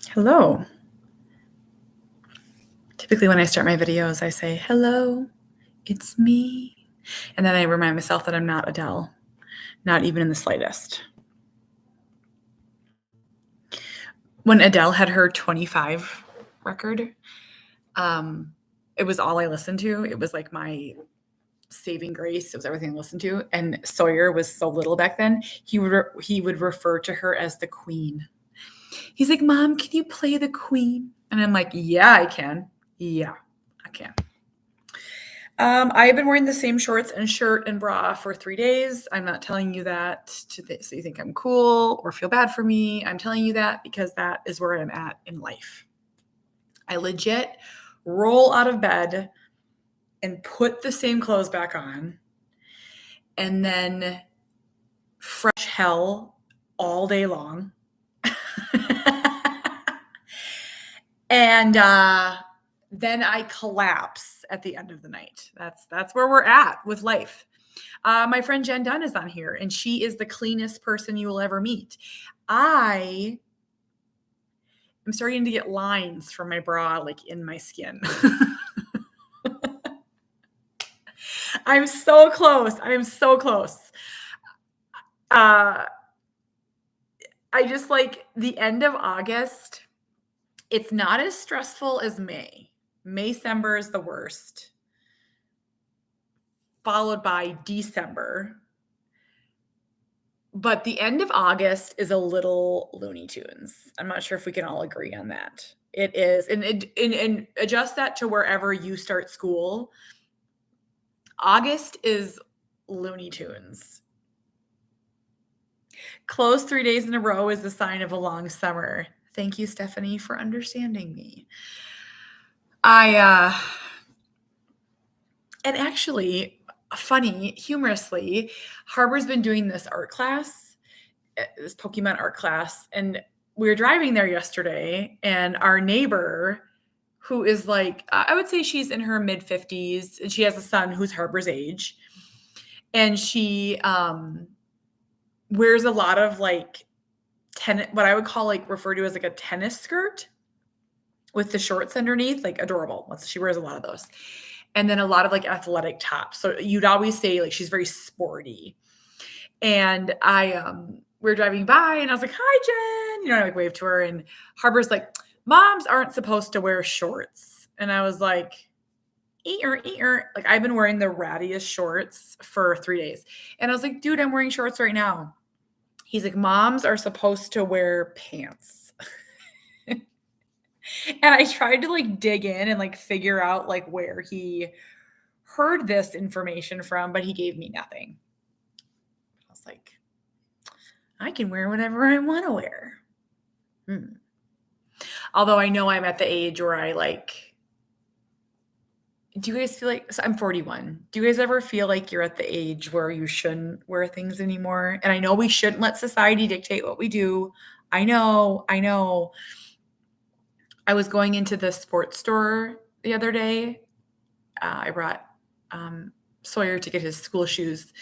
Hello. Typically, when I start my videos, I say, "Hello, it's me." And then I remind myself that I'm not Adele, not even in the slightest. When Adele had her 25 record, um, it was all I listened to. It was like my saving grace. It was everything I listened to. And Sawyer was so little back then. He would refer to her as the queen. He's like, "Mom, can you play the queen?" And I'm like, "Yeah, I can. Yeah, I can." I've been wearing the same shorts and shirt and bra for 3 days. I'm not telling you that so you think I'm cool or feel bad for me. I'm telling you that because that is where I'm at in life. I legit roll out of bed and put the same clothes back on, and then fresh hell all day long. And then I collapse at the end of the night. That's where we're at with life. My friend Jen Dunn is on here, and she is the cleanest person you will ever meet. I am starting to get lines from my bra like in my skin. I'm so close. I am so close. Uh, I just like the end of August. It's not as stressful as May. May-cember is the worst, followed by December. But the end of August is a little Looney Tunes. I'm not sure if we can all agree on that. It is, and adjust that to wherever you start school. August is Looney Tunes. Close 3 days in a row is the sign of a long summer. Thank you, Stephanie, for understanding me. And actually, funny, humorously, Harbor's been doing this art class, this Pokemon art class, and we were driving there yesterday, and our neighbor, who is like, I would say she's in her mid 50s, and she has a son who's Harbor's age, and she wears a lot of like what I would call like refer to as like a tennis skirt with the shorts underneath, like adorable. She wears a lot of those. And then a lot of like athletic tops. So you'd always say like she's very sporty. And we were driving by and I was like, "Hi, Jen." I like waved to her, and Harbor's like, "Moms aren't supposed to wear shorts." And I was like, ear. Like I've been wearing the rattiest shorts for 3 days. And I was like, "Dude, I'm wearing shorts right now." He's like, "Moms are supposed to wear pants." And I tried to like dig in and like figure out like where he heard this information from, but he gave me nothing. I was like, I can wear whatever I want to wear. Although I know I'm at the age where I like, do you guys feel like, so I'm 41. Do you guys ever feel like you're at the age where you shouldn't wear things anymore? And I know we shouldn't let society dictate what we do. I know. I was going into the sports store the other day. I brought Sawyer to get his school shoes.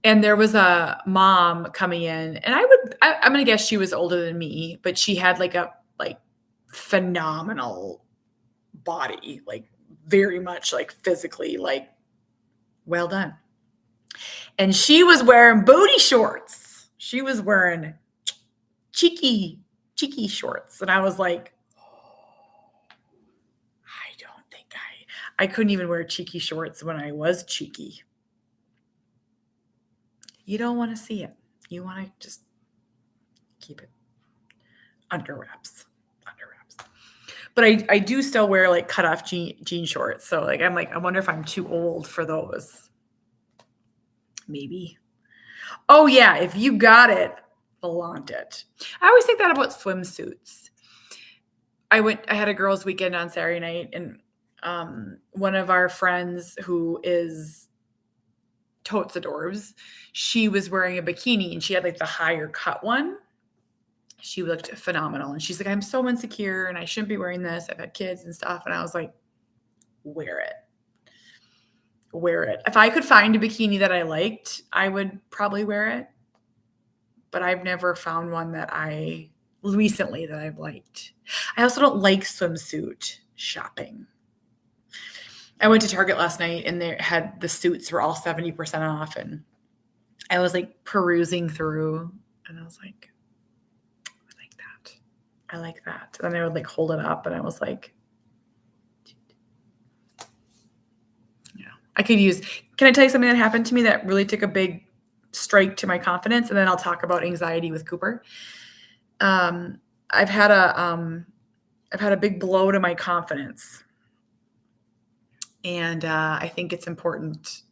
And there was a mom coming in, and I'm going to guess she was older than me, but she had like a phenomenal body, like very much like physically like well done. And she was wearing booty shorts. She was wearing cheeky shorts. And I was like, I don't think I couldn't even wear cheeky shorts when I was cheeky. You don't want to see it. You want to just keep it under wraps. But I do still wear like cut off jean shorts. So like I'm like, I wonder if I'm too old for those. Maybe. Oh yeah, if you got it, flaunt it. I always think that about swimsuits. I had a girls' weekend on Saturday night, and one of our friends who is totes adorbs, she was wearing a bikini and she had like the higher cut one. She looked phenomenal. And she's like, "I'm so insecure and I shouldn't be wearing this. I've had kids and stuff." And I was like, wear it. Wear it. If I could find a bikini that I liked, I would probably wear it. But I've never found one that I recently that I've liked. I also don't like swimsuit shopping. I went to Target last night and they had the suits were all 70% off, and I was like perusing through and I was like, I like that. I like that. And then I would like hold it up and I was like, yeah, I could use. Can I tell you something that happened to me that really took a big strike to my confidence? And then I'll talk about anxiety with Cooper. I've had a big blow to my confidence. And I think it's important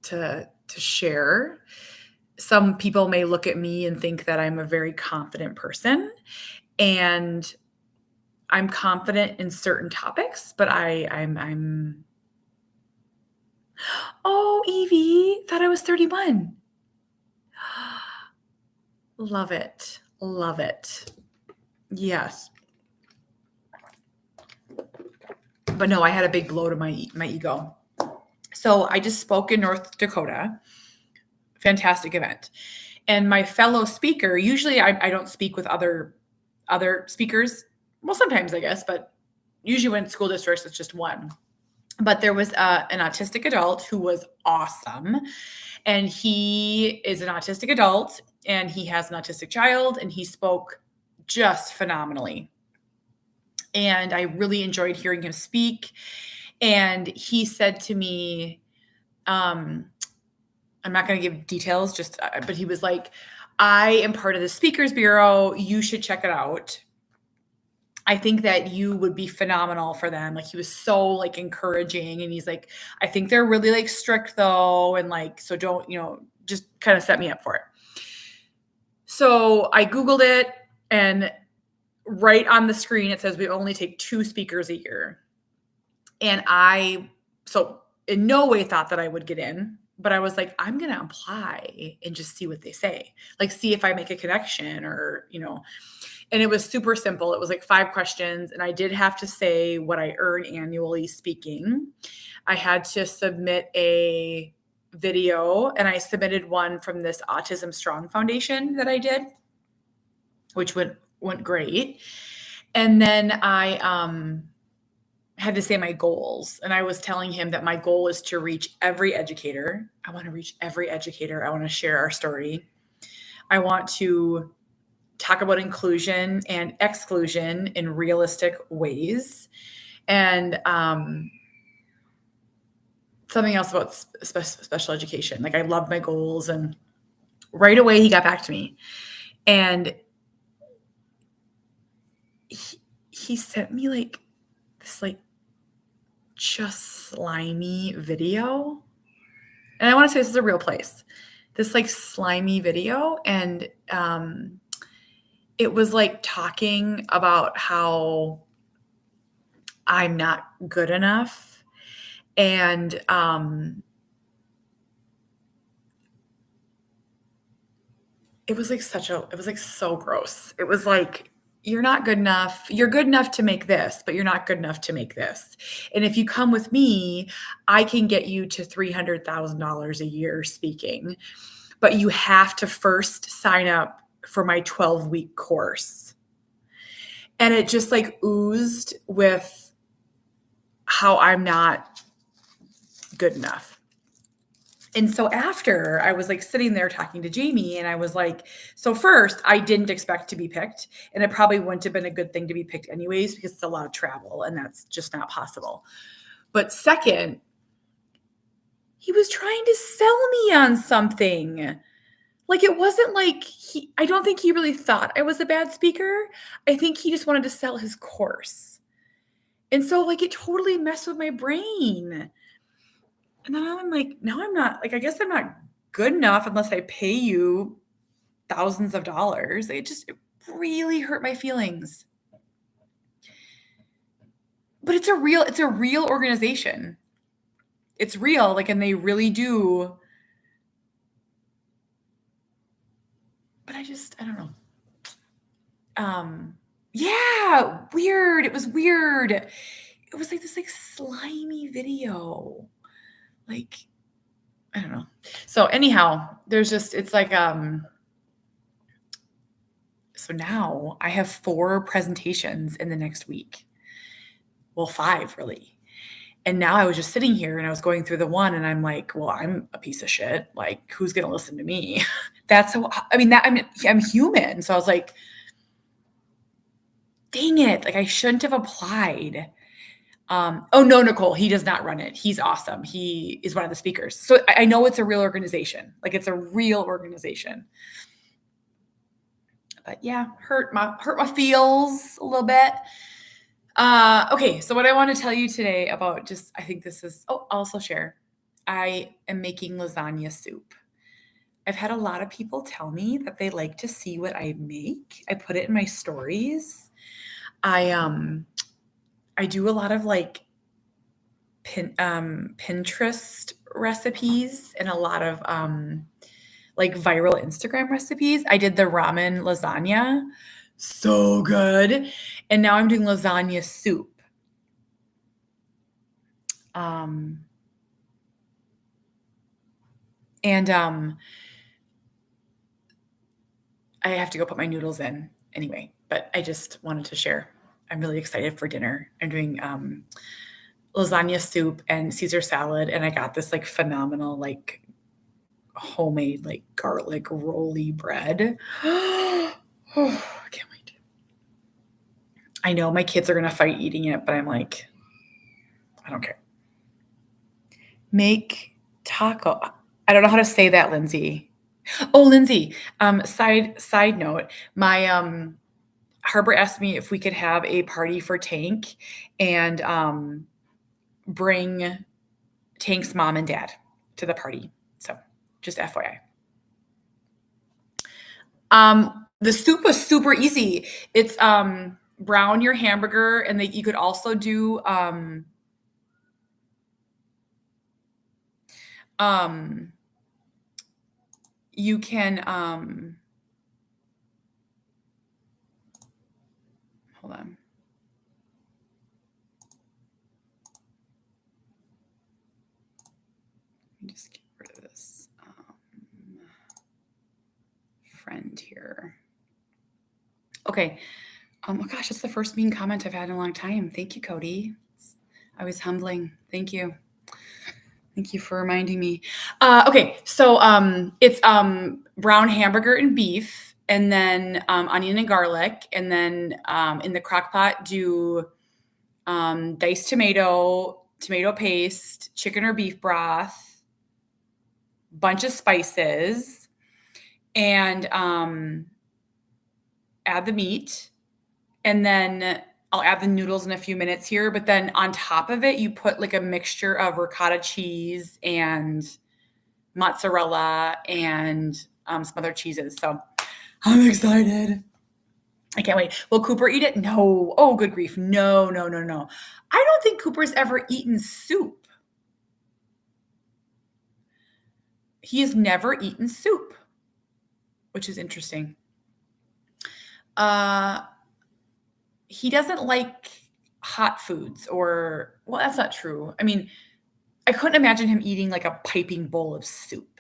to share. Some people may look at me and think that I'm a very confident person, and I'm confident in certain topics, but I'm oh, Evie, thought I was 31. Love it. Love it. Yes. But no, I had a big blow to my ego. So I just spoke in North Dakota. Fantastic event. And my fellow speaker, usually I don't speak with other speakers. Well, sometimes I guess, but usually when school districts, it's just one. But there was an autistic adult who was awesome. And he is an autistic adult and he has an autistic child, and he spoke just phenomenally. And I really enjoyed hearing him speak. And he said to me, I'm not going to give details, but he was like, I am part of the Speakers Bureau. You should check it out. I think that you would be phenomenal for them. Like, he was so like encouraging, and he's like, I think they're really like strict though. And like, so don't, just kind of set me up for it. So I Googled it, and right on the screen, it says we only take 2 speakers a year. And so in no way thought that I would get in, but I was like, I'm going to apply and just see what they say. Like, see if I make a connection or, and it was super simple. It was like 5 questions, and I did have to say what I earn annually speaking. I had to submit a video, and I submitted one from this Autism Strong Foundation that I did, which went great. And then I had to say my goals. And I was telling him that my goal is to reach every educator. I want to reach every educator. I want to share our story. I want to talk about inclusion and exclusion in realistic ways. And something else about special education. Like, I love my goals. And right away he got back to me. And he sent me like this like just slimy video. And I want to say this is a real place. This like slimy video. And it was like talking about how I'm not good enough. And it was like so gross. It was like, you're not good enough. You're good enough to make this, but you're not good enough to make this. And if you come with me, I can get you to $300,000 a year speaking, but you have to first sign up for my 12-week course. And it just like oozed with how I'm not good enough. And so after, I was like sitting there talking to Jamie, and I was like, so first, I didn't expect to be picked, and it probably wouldn't have been a good thing to be picked anyways, because it's a lot of travel and that's just not possible. But second, he was trying to sell me on something. Like, it wasn't like I don't think he really thought I was a bad speaker. I think he just wanted to sell his course. And so like, it totally messed with my brain. And then I'm like, no, I'm not, like, I guess I'm not good enough unless I pay you thousands of dollars. It really hurt my feelings. But it's a real organization. It's real, like, and they really do. But I don't know. Yeah, weird. It was weird. It was like this like slimy video. Like, I don't know. So anyhow, it's like So now I have 4 presentations in the next week. Well, 5 really. And now I was just sitting here and I was going through the one and I'm like, well, I'm a piece of shit. Like, who's going to listen to me? That's so, I mean, I'm human. So I was like, dang it. Like, I shouldn't have applied. Oh no, Nicole, he does not run it. He's awesome. He is one of the speakers. So I know it's a real organization. Like, it's a real organization. But yeah, hurt my feels a little bit. Okay, so what I want to tell you today about I think this is, I'll also share. I am making lasagna soup. I've had a lot of people tell me that they like to see what I make. I put it in my stories. I do a lot of like Pinterest recipes and a lot of like viral Instagram recipes. I did the ramen lasagna. So good. And now I'm doing lasagna soup. And I have to go put my noodles in anyway, but I just wanted to share. I'm really excited for dinner. I'm doing lasagna soup and Caesar salad, and I got this like phenomenal like homemade like garlic rolly bread. Oh, I can't wait. I know my kids are gonna fight eating it, but I'm like, I don't care. Make taco. I don't know how to say that, Lindsay. Oh, Lindsay. Side note, my Harbor asked me if we could have a party for Tank and bring Tank's mom and dad to the party. So just FYI. The soup was super easy. It's brown your hamburger, and you could also do you can hold on. Let me just get rid of this friend here. Okay. Oh gosh, that's the first mean comment I've had in a long time. Thank you, Cody. I was humbling. Thank you. Thank you for reminding me. Okay, so it's brown hamburger and beef, and then onion and garlic, and then in the crock pot do diced tomato paste, chicken or beef broth, bunch of spices, and add the meat, and then I'll add the noodles in a few minutes here, but then on top of it, you put like a mixture of ricotta cheese and mozzarella and some other cheeses. So I'm excited. I can't wait. Will Cooper eat it? No. Oh, good grief. No. I don't think Cooper's ever eaten soup. He has never eaten soup, which is interesting. He doesn't like hot foods well, that's not true. I mean, I couldn't imagine him eating like a piping bowl of soup,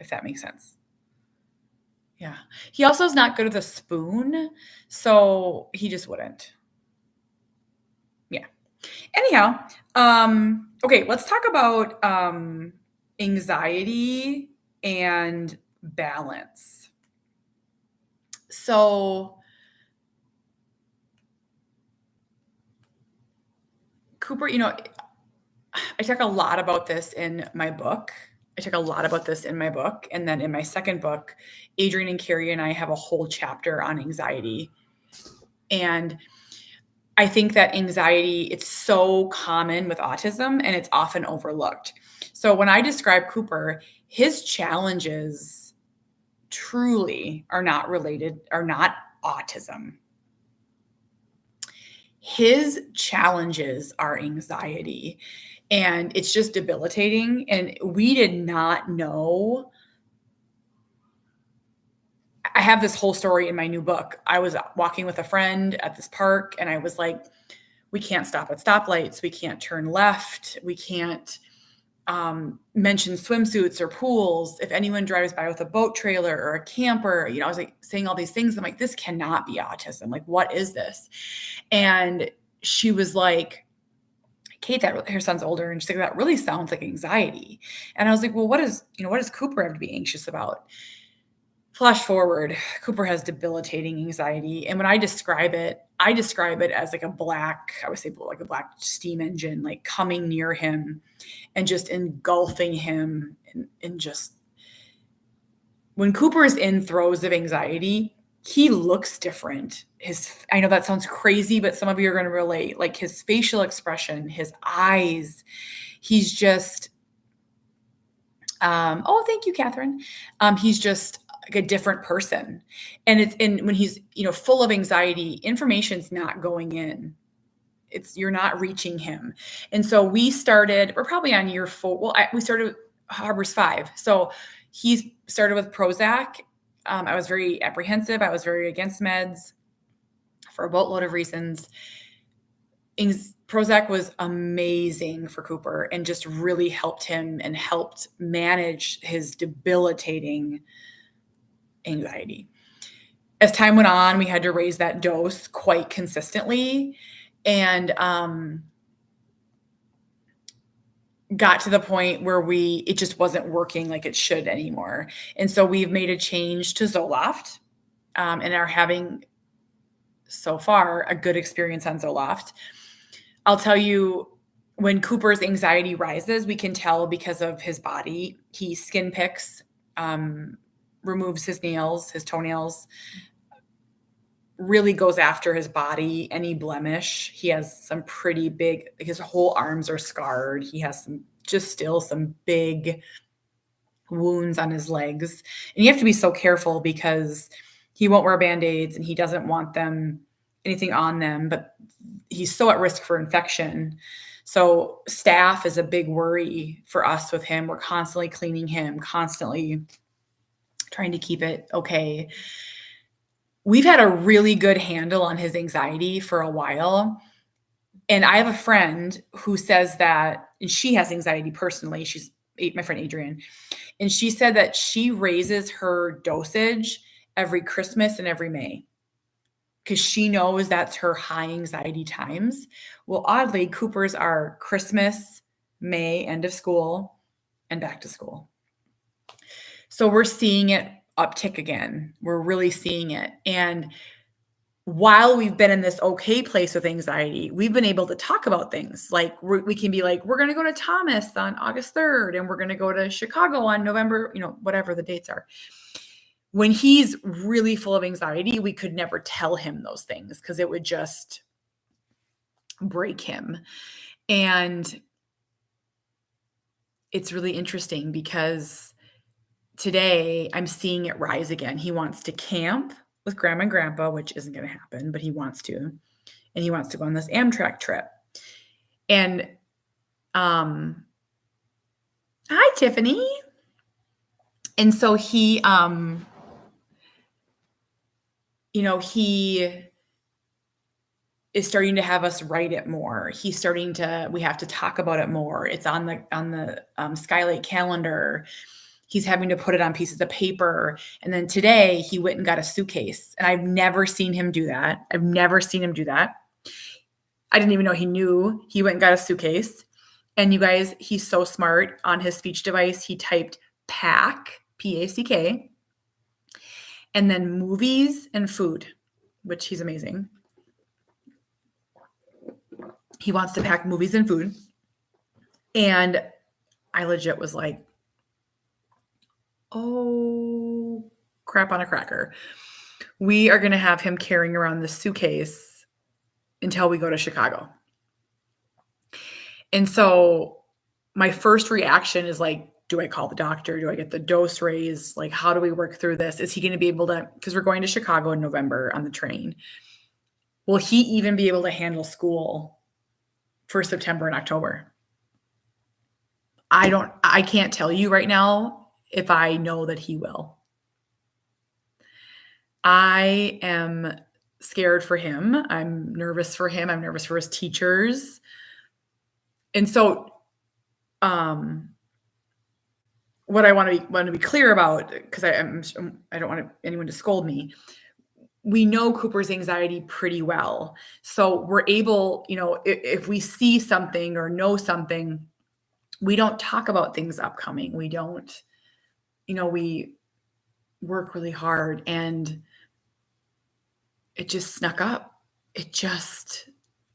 if that makes sense. Yeah. He also is not good with a spoon, so he just wouldn't. Yeah. Anyhow, okay, let's talk about anxiety and balance. So Cooper, I talk a lot about this in my book. And then in my second book, Adrienne and Carrie and I have a whole chapter on anxiety. And I think that anxiety, it's so common with autism and it's often overlooked. So when I describe Cooper, his challenges truly are not autism. His challenges are anxiety, and it's just debilitating. And we did not know. I have this whole story in my new book. I was walking with a friend at this park, and I was like, we can't stop at stoplights. We can't turn left. We can't mention swimsuits or pools. If anyone drives by with a boat trailer or a camper, I was like saying all these things. I'm like, this cannot be autism. Like, what is this? And she was like, Kate, that her son's older, and she's like, that really sounds like anxiety. And I was like, well, what does Cooper have to be anxious about? Flash forward, Cooper has debilitating anxiety. And when I describe it as like I would say like a black steam engine, like coming near him and just engulfing him. And just when Cooper is in throes of anxiety, he looks different. I know that sounds crazy, but some of you are going to relate. Like his facial expression, his eyes, he's just, thank you, Catherine. He's just like a different person. And when he's, full of anxiety, information's not going in. You're not reaching him. And so we're probably on year 4. Well, we started Harbor's 5. So he's started with Prozac. I was very apprehensive. I was very against meds for a boatload of reasons. Prozac was amazing for Cooper and just really helped him and helped manage his debilitating anxiety. As time went on, we had to raise that dose quite consistently, and got to the point where it just wasn't working like it should anymore. And so we've made a change to Zoloft, and are having so far a good experience on Zoloft. I'll tell you, when Cooper's anxiety rises, we can tell because of his body. He skin picks, removes his nails, his toenails, really goes after his body, any blemish. He has some pretty big, his whole arms are scarred. He has some big wounds on his legs. And you have to be so careful because he won't wear Band-Aids and he doesn't want anything on them, but he's so at risk for infection. So staph is a big worry for us with him. We're constantly cleaning him, constantly trying to keep it okay. We've had a really good handle on his anxiety for a while. And I have a friend who says that, and she has anxiety personally. She's my friend Adrienne. And she said that she raises her dosage every Christmas and every May because she knows that's her high anxiety times. Well, oddly, Cooper's are Christmas, May, end of school, and back to school. So we're seeing it uptick again. We're really seeing it. And while we've been in this okay place with anxiety, we've been able to talk about things like we can be like, we're going to go to Thomas on August 3rd, and we're going to go to Chicago on November, whatever the dates are. When he's really full of anxiety, we could never tell him those things because it would just break him. And it's really interesting because today I'm seeing it rise again. He wants to camp with grandma and grandpa, which isn't going to happen, but he wants to. And he wants to go on this Amtrak trip. And hi, Tiffany. And so he is starting to have us write it more. We have to talk about it more. It's on the Skylight calendar. He's having to put it on pieces of paper. And then today he went and got a suitcase. And I've never seen him do that. I didn't even know he knew. He went and got a suitcase. And you guys, he's so smart. On his speech device, he typed PACK, P-A-C-K, and then movies and food, which he's amazing. He wants to pack movies and food. And I legit was like, oh, crap on a cracker. We are going to have him carrying around this suitcase until we go to Chicago. And so my first reaction is like, do I call the doctor? Do I get the dose raised? Like, how do we work through this? Is he going to be able to, because we're going to Chicago in November on the train. Will he even be able to handle school for September and October? I can't tell you right now if I know that he will. I am scared for him. I'm nervous for him. I'm nervous for his teachers. And so what I want to be clear about, because I don't want anyone to scold me. We know Cooper's anxiety pretty well. So we're able, if we see something or know something, we don't talk about things upcoming. We don't, we work really hard, and it just snuck up. It just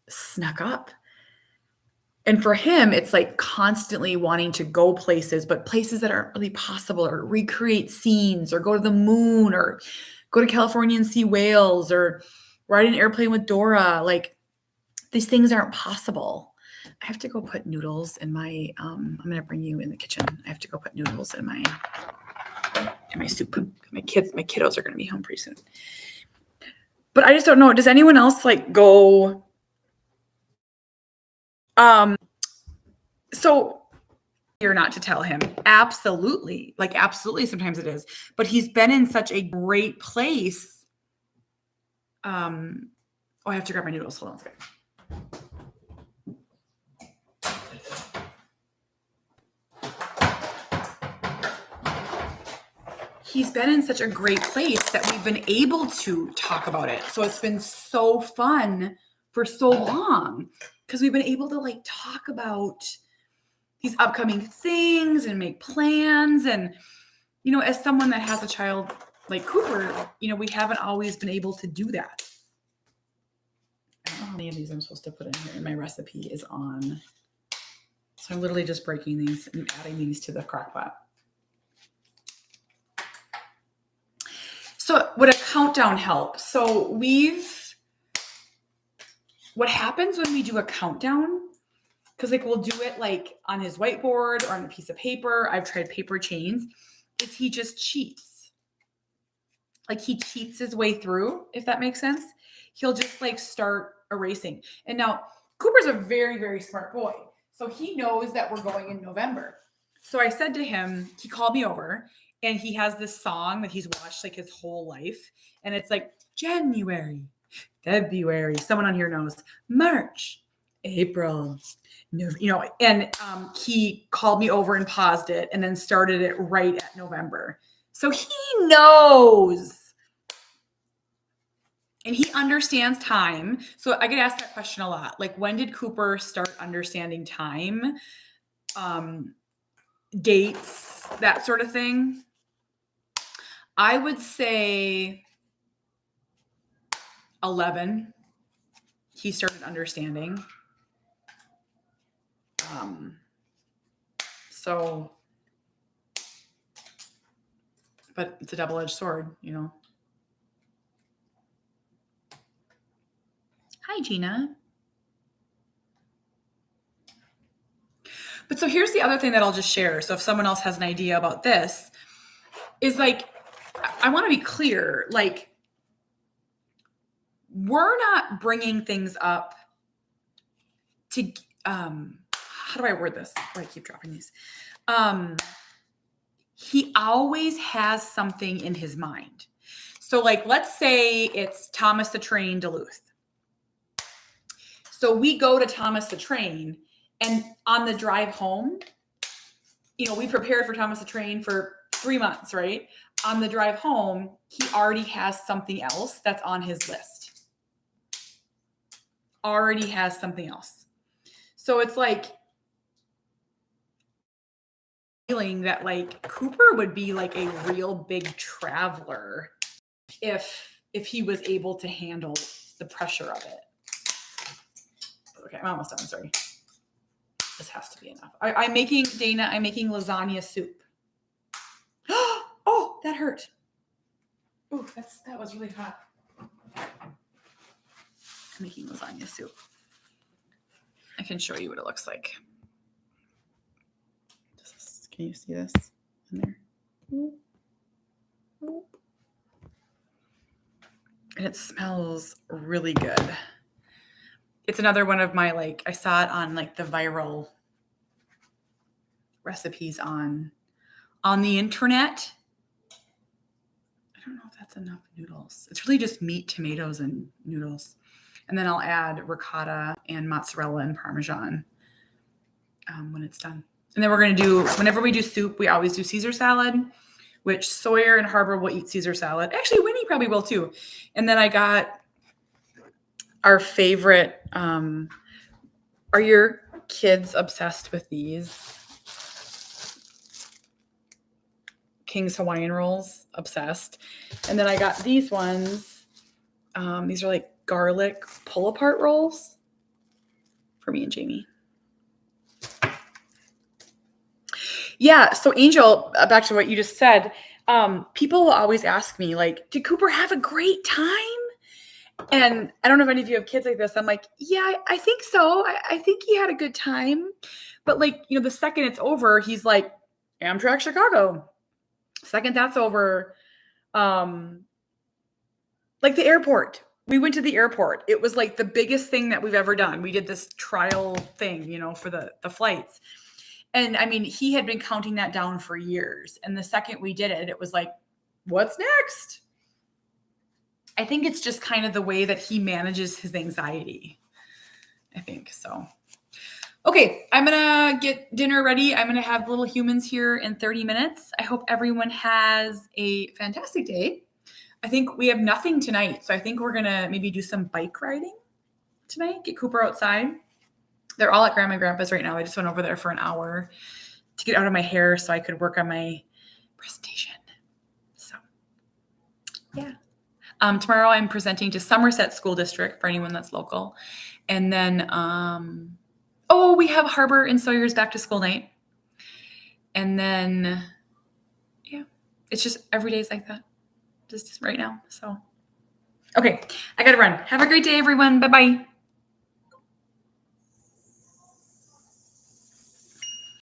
snuck up. And for him, it's like constantly wanting to go places, but places that aren't really possible, or recreate scenes, or go to the moon, or go to California and see whales, or ride an airplane with Dora. Like, these things aren't possible. I have to go put noodles in my, I'm going to bring you in the kitchen. I have to go put noodles in my soup. My kiddos are going to be home pretty soon. But I just don't know. Does anyone else like go, so you're not to tell him? Absolutely. Like, absolutely. Sometimes it is, but he's been in such a great place. I have to grab my noodles. Hold on a second. He's been in such a great place that we've been able to talk about it. So it's been so fun for so long, because we've been able to like talk about these upcoming things and make plans. And, as someone that has a child like Cooper, we haven't always been able to do that. I don't know how many of these I'm supposed to put in here. And my recipe is on. So I'm literally just breaking these and adding these to the crock pot. So would a countdown help? So what happens when we do a countdown, because like we'll do it like on his whiteboard or on a piece of paper. I've tried paper chains, is he just cheats. Like, he cheats his way through, if that makes sense. He'll just like start erasing. And now Cooper's a very, very smart boy. So he knows that we're going in November. So I said to him, he called me over, and he has this song that he's watched like his whole life. And it's like January, February, someone on here knows, March, April, and he called me over and paused it and then started it right at November. So he knows. And he understands time. So I get asked that question a lot. Like, when did Cooper start understanding time? Dates, that sort of thing. I would say 11, he started understanding. But it's a double-edged sword, Hi, Gina. But so here's the other thing that I'll just share. So if someone else has an idea about this, is like, I want to be clear, like, we're not bringing things up to, how do I word this? Oh, I keep dropping these. He always has something in his mind. So like, let's say it's Thomas the Train, Duluth. So we go to Thomas the Train, and on the drive home, we prepared for Thomas the Train for 3 months, right? On the drive home, he already has something else that's on his list. Already has something else. So it's like, feeling that like Cooper would be like a real big traveler if he was able to handle the pressure of it. Okay, I'm almost done. Sorry. This has to be enough. I'm making lasagna soup. Oh, that hurt. Oh, that was really hot. I'm making lasagna soup. I can show you what it looks like. Can you see this in there? And it smells really good. It's another one of my, like, I saw it on like the viral recipes on the internet. I don't know if that's enough noodles. It's really just meat, tomatoes, and noodles. And then I'll add ricotta and mozzarella and Parmesan when it's done. And then we're going to do, whenever we do soup, we always do Caesar salad, which Sawyer and Harbor will eat Caesar salad. Actually, Winnie probably will too. And then I got our favorite. Are your kids obsessed with these? King's Hawaiian rolls, obsessed. And then I got these ones. These are like garlic pull-apart rolls for me and Jamie. Yeah. So Angel, back to what you just said, people will always ask me, like, did Cooper have a great time? And I don't know if any of you have kids like this. I'm like, yeah, I think so. I think he had a good time. But like, the second it's over, he's like, Amtrak Chicago. Second that's over, like the airport. We went to the airport. It was like the biggest thing that we've ever done. We did this trial thing, for the flights. And I mean, he had been counting that down for years. And the second we did it, it was like, what's next? I think it's just kind of the way that he manages his anxiety. I think so. Okay, I'm going to get dinner ready. I'm going to have little humans here in 30 minutes. I hope everyone has a fantastic day. I think we have nothing tonight, so I think we're going to maybe do some bike riding tonight, get Cooper outside. They're all at Grandma and Grandpa's right now. I just went over there for an hour to get out of my hair so I could work on my presentation. So, yeah. Tomorrow I'm presenting to Somerset School District for anyone that's local. And then, we have Harbor and Sawyer's back to school night. And then, yeah, it's just every day is like that. Just right now. So, okay, I got to run. Have a great day, everyone. Bye-bye.